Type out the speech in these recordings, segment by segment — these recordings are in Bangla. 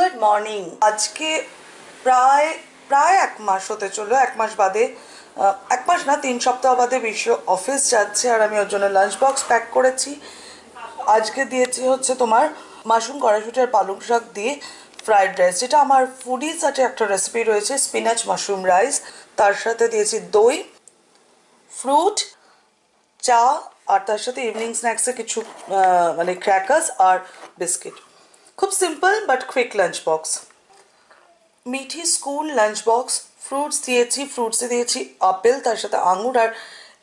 Good morning. আজকে প্রায় প্রায় এক মাস হতে চললো, এক মাস বাদে, এক মাস না 3 সপ্তাহ বাদে বিশ্ব অফিস যাচ্ছে আর আমি ওর জন্য লাঞ্চ বক্স প্যাক করেছি। আজকে দিয়েছি হচ্ছে তোমার মাশরুম কড়াইশুঁটি আর পালং শাক দিয়ে ফ্রাইড রাইস, যেটা আমার ফুডি সাথে একটা রেসিপি রয়েছে, স্পিনাচ মাশরুম রাইস। তার সাথে দিয়েছি দই, ফ্রুট, চা, আর তার সাথে ইভিনিং স্ন্যাক্সে কিছু মানে ক্র্যাকার্স আর বিস্কিট। খুব simple but quick lunch box. Mithi school lunch box. Fruits দিয়েছি, ফ্রুটসে দিয়েছি আপেল, তার সাথে আঙুর, আর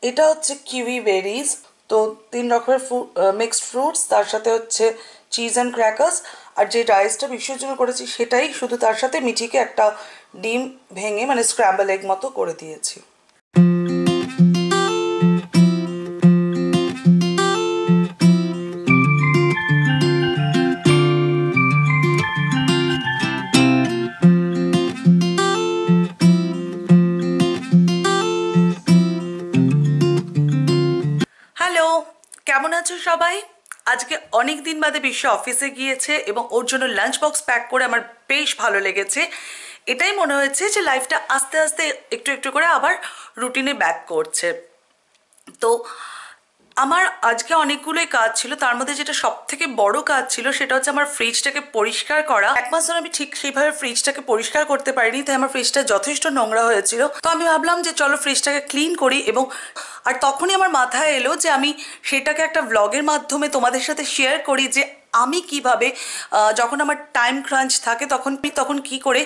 এটা হচ্ছে কিউই বেরিজ। তো 3 রকমের মিক্সড ফ্রুটস, তার সাথে হচ্ছে চিজ অ্যান্ড ক্র্যাকার্স। আর যে রাইসটা বিশ্বের জন্য করেছি সেটাই, শুধু তার সাথে মিঠিকে একটা ডিম ভেঙে মানে স্ক্র্যাম্বল এগ মতো করে দিয়েছি। কেমন আছো সবাই? আজকে অনেক দিন বাদে বিশ্ব অফিসে গিয়েছে এবং ওর জন্য লাঞ্চ বক্স প্যাক করে আমার বেশ ভালো লেগেছে। এটাই মনে হয়েছে যে লাইফটা আস্তে আস্তে একটু একটু করে আবার রুটিনে ব্যাক করছে। তো আমার আজকে অনেকগুলোই কাজ ছিল, তার মধ্যে যেটা সব থেকে বড় কাজ ছিল সেটা হচ্ছে আমার ফ্রিজটাকে পরিষ্কার করা। এক মাস ধরে আমি ঠিক সেইভাবে ফ্রিজটাকে পরিষ্কার করতে পারিনি, তাই আমার ফ্রিজটা যথেষ্ট নোংরা হয়েছিল। তো আমি ভাবলাম যে চলো ফ্রিজটাকে ক্লিন করি, এবং আর তখনই আমার মাথায় এলো যে আমি সেটাকে একটা ব্লগের মাধ্যমে তোমাদের সাথে শেয়ার করি যে আমি কিভাবে যখন আমার টাইম ক্রাঞ্চ থাকে তখন কি করে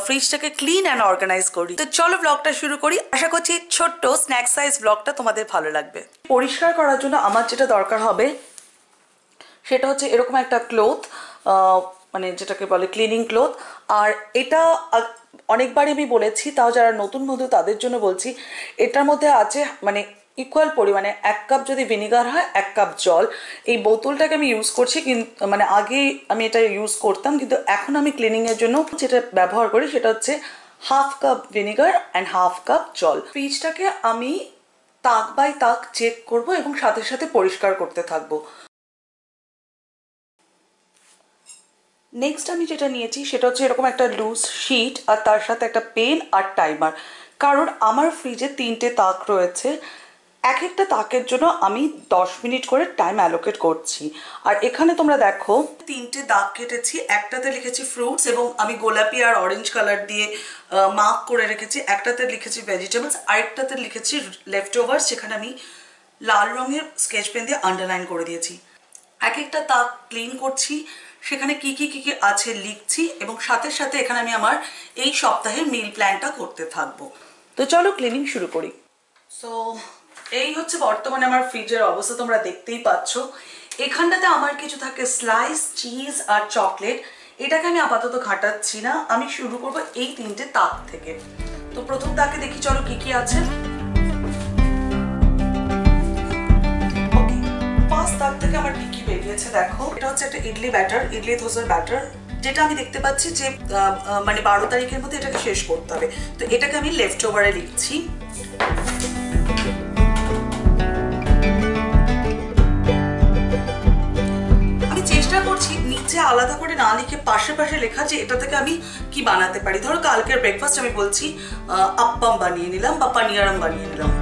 ফ্রিজটাকে ক্লিন অ্যান্ড অর্গানাইজ করি। তো চলো ব্লগটা শুরু করি। আশা করছি ছোট্ট স্ন্যাক সাইজ ব্লগটা তোমাদের ভালো লাগবে। পরিষ্কার করার জন্য আমার যেটা দরকার হবে সেটা হচ্ছে এরকম একটা ক্লোথ, মানে যেটাকে বলে ক্লিনিং ক্লোথ। আর এটা অনেকবারই আমি বলেছি, তাও যারা নতুন বন্ধু তাদের জন্য বলছি, এটার মধ্যে আছে মানে ইকুয়াল পরিমাণে 1 কাপ যদি ভিনিগার হয় 1 কাপ জল। এই বোতলটাকে আমি ইউজ করছি, কিন্তু মানে আগে আমি এটা ইউজ করতাম, কিন্তু এখন আমি ক্লিনিংয়ের জন্য যেটা ব্যবহার করি সেটা হচ্ছে 1/2 কাপ ভিনিগার অ্যান্ড 1/2 কাপ জল। ফ্রিজটাকে আমি তাক বাই তাক চেক করব এবং সাথে সাথে পরিষ্কার করতে থাকবো। নেক্সট আমি যেটা নিয়েছি সেটা হচ্ছে এরকম একটা লুজ শিট, আর তার সাথে একটা পেন আর টাইমার। কারণ আমার ফ্রিজে 3টে তাক রয়েছে, এক একটা তাকের জন্য আমি 10 মিনিট করে টাইম অ্যালোকেট করছি। আর এখানে তোমরা দেখো 3টে দাগ কেটেছি, একটাতে লিখেছি ফ্রুটস এবং আমি গোলাপি আর অরেঞ্জ কালার দিয়ে মার্ক করে রেখেছি, একটাতে লিখেছি ভেজিটেবলস, আরেকটাতে লিখেছি লেফট ওভার্স, যেখানে আমি লাল রঙের স্কেচ পেন দিয়ে আন্ডারলাইন করে দিয়েছি। এক একটা তাক ক্লিন করছি, সেখানে কি কি আছে লিখছি, এবং সাথে সাথে এখানে আমি আমার এই সপ্তাহের মিল প্ল্যানটা করতে থাকবো। তো চলো ক্লিনিং শুরু করি। সো এই হচ্ছে বর্তমানে আমার ফ্রিজের অবস্থা, তোমরা দেখতেই পাচ্ছ। এখানটাতে আমার কিছু থাকে স্লাইস, চিজ আর চকলেট। এটাকে আমি আপাতত ঘাটাচ্ছি না, আমি শুরু করবো এই 3টে তাক থেকে। তো প্রথম তাকে দেখি চলো কি কি আছে। তার থেকে আমার কি কি বেরিয়েছে দেখো। এটা হচ্ছে একটা ইডলি ব্যাটার, ইডলি ধোসার ব্যাটার, যেটা আমি দেখতে পাচ্ছি যে মানে 12 তারিখের মধ্যে এটাকে শেষ করতে হবে। তো এটাকে আমি লেফট ওভারে লিখছি। আমি চেষ্টা করছি নিচে আলাদা করে না লিখে পাশে পাশে লেখা, যে এটা থেকে আমি কি বানাতে পারি। ধরো কালকের ব্রেকফাস্ট আমি বলছি আপ্পাম বানিয়ে নিলাম বা পানিয়ারাম বানিয়ে নিলাম।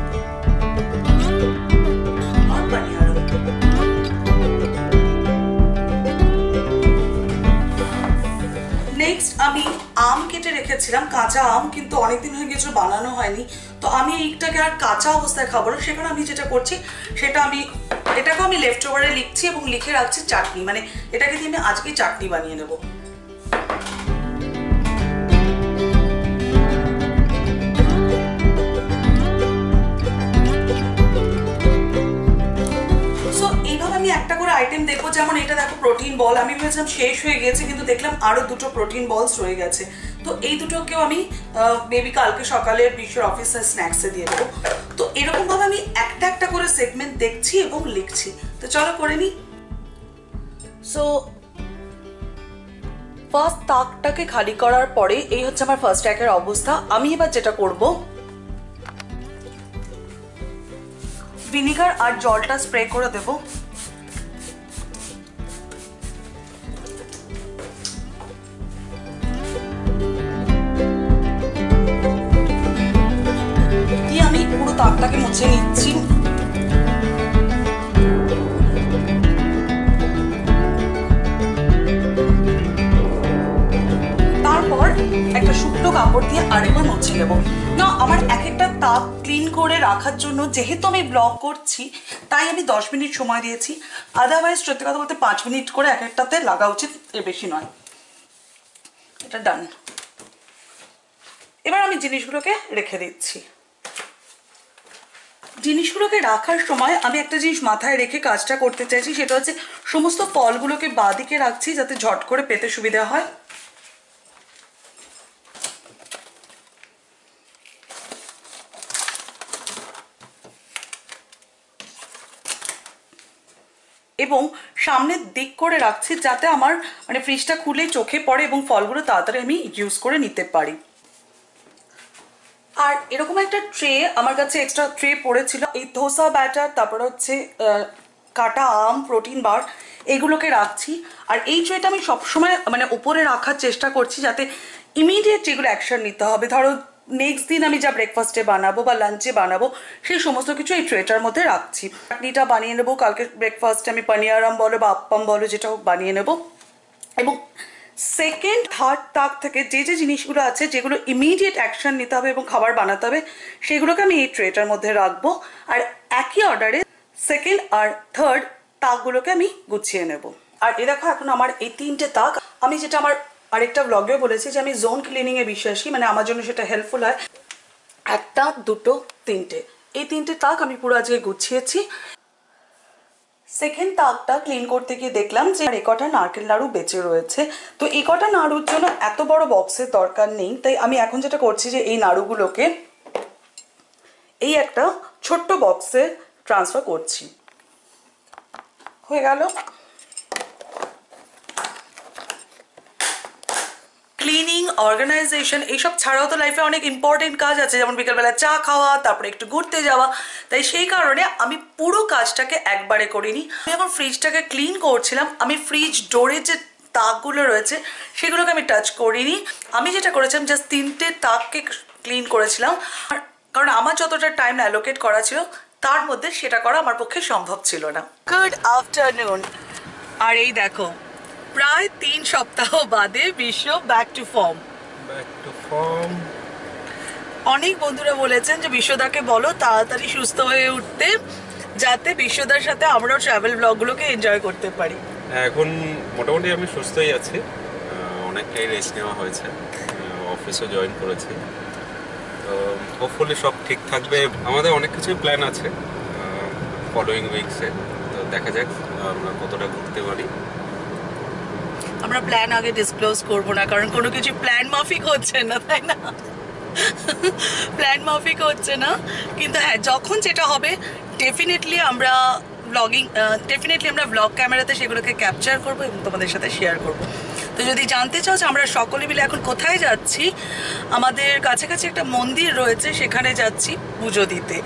নেক্সট আমি আম কেটে রেখেছিলাম, কাঁচা আম, কিন্তু অনেকদিন হয়ে গেছিল বানানো হয়নি। তো আমি এইটাকে আর কাঁচা অবস্থায় খাবো না, সেখানে আমি যেটা করছি সেটা এটাকে আমি লেফট ওভারে লিখছি এবং লিখে রাখছি চাটনি, মানে এটাকে দিয়ে আমি আজকে চাটনি বানিয়ে নেবো। আমি একটা করে আইটেম দেখবো, যেমন এটা দেখো প্রোটিন বল, আমি ভেবেছিলাম শেষ হয়ে গেছে, কিন্তু দেখলাম আরো 2টো প্রোটিন বলস রয়ে গেছে। তো এই দুটোকেও আমি মেবি কালকে সকালে বিশ্বের অফিসের স্ন্যাক্সে দিয়ে দেবো। তো এরকম ভাবে আমি একটা একটা করে সেগমেন্ট দেখছি এবং লিখছি। তো চলো করে নি। সো ফার্স্ট তাকটাকে খালি করার পরে এই হচ্ছে আমার ফার্স্ট ট্যাকের অবস্থা। আমি এবার যেটা করব, ভিনিগার আর জলটা স্প্রে করে দেব। তারপর একটা শুকনো কাপড় দিয়ে আরেকবার মুছে নেব। না, আমার এক একটা তাক ক্লিন করে রাখার জন্য যেহেতু আমি ব্লগ করছি তাই আমি 10 মিনিট সময় দিয়েছি, আদারওয়াইজ সত্যি কথা বলতে 5 মিনিট করে এক একটাতে লাগা উচিত, এর বেশি নয়। এটা ডান। এবার আমি জিনিসগুলোকে রেখে দিচ্ছি। জিনিসগুলোকে রাখার সময় আমি একটা জিনিস মাথায় রেখে কাজটা করতে চাইছি, সেটা হচ্ছে সমস্ত ফলগুলোকে বাঁদিকে রাখছি যাতে ঝট করে পেতে সুবিধা হয়। এবং সামনের দিক করে রাখছি যাতে আমার মানে ফ্রিজটা খুলে চোখে পড়ে এবং ফলগুলো তাড়াতাড়ি আমি ইউজ করে নিতে পারি। আর এরকম একটা ট্রে আমার কাছে এক্সট্রা ট্রে পড়েছিল, এই ধোসা ব্যাটার, তারপর হচ্ছে কাটা আম, প্রোটিন বার, এগুলোকে রাখছি। আর এই ট্রেটা আমি সবসময় মানে উপরে রাখার চেষ্টা করছি যাতে ইমিডিয়েট যেগুলো অ্যাকশন নিতে হবে, ধরো নেক্সট দিন আমি যা ব্রেকফাস্টে বানাবো বা লাঞ্চে বানাবো সেই সমস্ত কিছু এই ট্রেটার মধ্যে রাখছি। চাটনিটা বানিয়ে নেবো কালকে ব্রেকফাস্টে, আমি পানিয়ারাম বলো বা আপ্পাম বলো যেটা হোক বানিয়ে নেবো। এবং সেকেন্ড থার্ড তাক থেকে যে যে জিনিসগুলো আছে যেগুলো ইমিডিয়েট অ্যাকশন নিতে হবে এবং খাবার বানাতে হবে সেগুলোকে আমি এই ট্রেটার মধ্যে রাখবো। আর একই অর্ডারে সেকেন্ড আর থার্ড তাকগুলোকে আমি গুছিয়ে নেব। আর এ দেখো এখন আমার এই 3টে তাক, আমি যেটা আমার আরেকটা ব্লগেও বলেছি যে আমি জোন ক্লিনিং এ বিশ্বাসী, মানে আমার জন্য সেটা হেল্পফুল হয়। 1, 2, 3টে, এই 3টে তাক আমি পুরো আজকে গুছিয়েছি। সেকেন্ড তাকটা ক্লিন করতে গিয়ে দেখলাম যে এই কটা নারকেল নাড়ু বেঁচে রয়েছে। তো এই কটা নাড়ুর জন্য এত বড় বক্সের দরকার নেই, তাই আমি এখন যেটা করছি যে এই নাড়ুগুলোকে এই একটা ছোট্ট বক্সে ট্রান্সফার করছি। হয়ে গেল। ক্লিনিং, অর্গানাইজেশন এইসব ছাড়াও তো লাইফে অনেক ইম্পর্টেন্ট কাজ আছে, যেমন বিকেলবেলা চা খাওয়া, তারপরে একটু ঘুরতে যাওয়া। তাই সেই কারণে আমি পুরো কাজটাকে একবারে করিনি। আমি যখন ফ্রিজটাকে ক্লিন করছিলাম আমি ফ্রিজ ডোরের যে তাকগুলো রয়েছে সেগুলোকে আমি টাচ করিনি। আমি যেটা করেছিলাম জাস্ট 3টে তাককে ক্লিন করেছিলাম, কারণ আমার যতটা টাইম অ্যালোকেট করা ছিল তার মধ্যে সেটা করা আমার পক্ষে সম্ভব ছিল না। Good afternoon. আর এই দেখো প্রায় 3 সপ্তাহ বাদে বিশ্ব ব্যাক টু ফর্ম। অনেক বন্ধুরা বলেছেন যে বিশ্বদাকে বলো তাড়াতাড়ি সুস্থ হয়ে উঠতে, যাতে বিশ্বদার সাথে আমরাও ট্রাভেল ব্লগগুলোকে এনজয় করতে পারি। এখন মোটামুটি আমি সুস্থই আছি, অনেকটাই রেস্ট নেওয়া হয়েছে, অফিসও জয়েন করেছি, তো হোপফুলি সব ঠিক থাকবে। আমাদের অনেক কিছু প্ল্যান আছে ফলোয়িং উইকসে, তো দেখা যাক আমরা কতটা ঘুরতে পারি। আমরা প্ল্যান আগে ডিসক্লোজ করবো না, কারণ কোনো কিছু প্ল্যান মাফিক হচ্ছে না, তাই না? প্ল্যান মাফিক হচ্ছে না, কিন্তু হ্যাঁ যখন যেটা হবে ডেফিনেটলি আমরা ব্লগ ক্যামেরাতে সেগুলোকে ক্যাপচার করবো এবং তোমাদের সাথে শেয়ার করব। তো যদি জানতে চাও যে আমরা সকলে মিলে এখন কোথায় যাচ্ছি, আমাদের কাছাকাছি একটা মন্দির রয়েছে, সেখানে যাচ্ছি পুজো দিতে।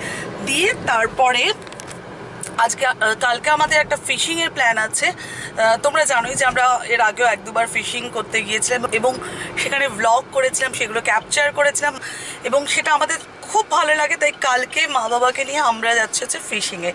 দিয়ে তারপরে কালকে আমাদের একটা ফিশিং এর প্ল্যান আছে। তোমরা জানোই যে আমরা এর আগেও 1-2বার ফিশিং করতে গিয়েছিলাম এবং সেখানে ভ্লগ করেছিলাম, সেগুলো ক্যাপচার করেছিলাম এবং সেটা আমাদের খুব ভালো লাগে। তাই কালকে মা বাবাকে নিয়ে আমরা যাচ্ছি হচ্ছে ফিশিংয়ে।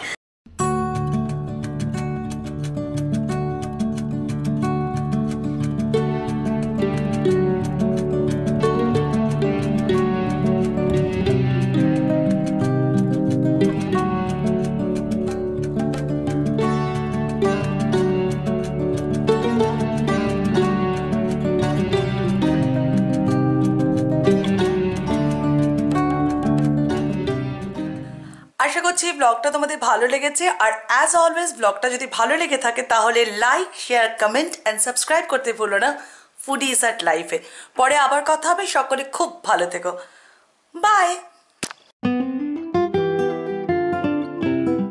আশা করছি ব্লগটা তোমাদের ভালো লেগেছে। আর অ্যাজ অলওয়েজ ব্লগটা যদি ভালো লেগে থাকে তাহলে like, share, comment and subscribe করতে ভুলো না ফুডিজ অ্যাট লাইফে। পরে আবার কথা হবে, সকলে খুব ভালো থেকো, বাই।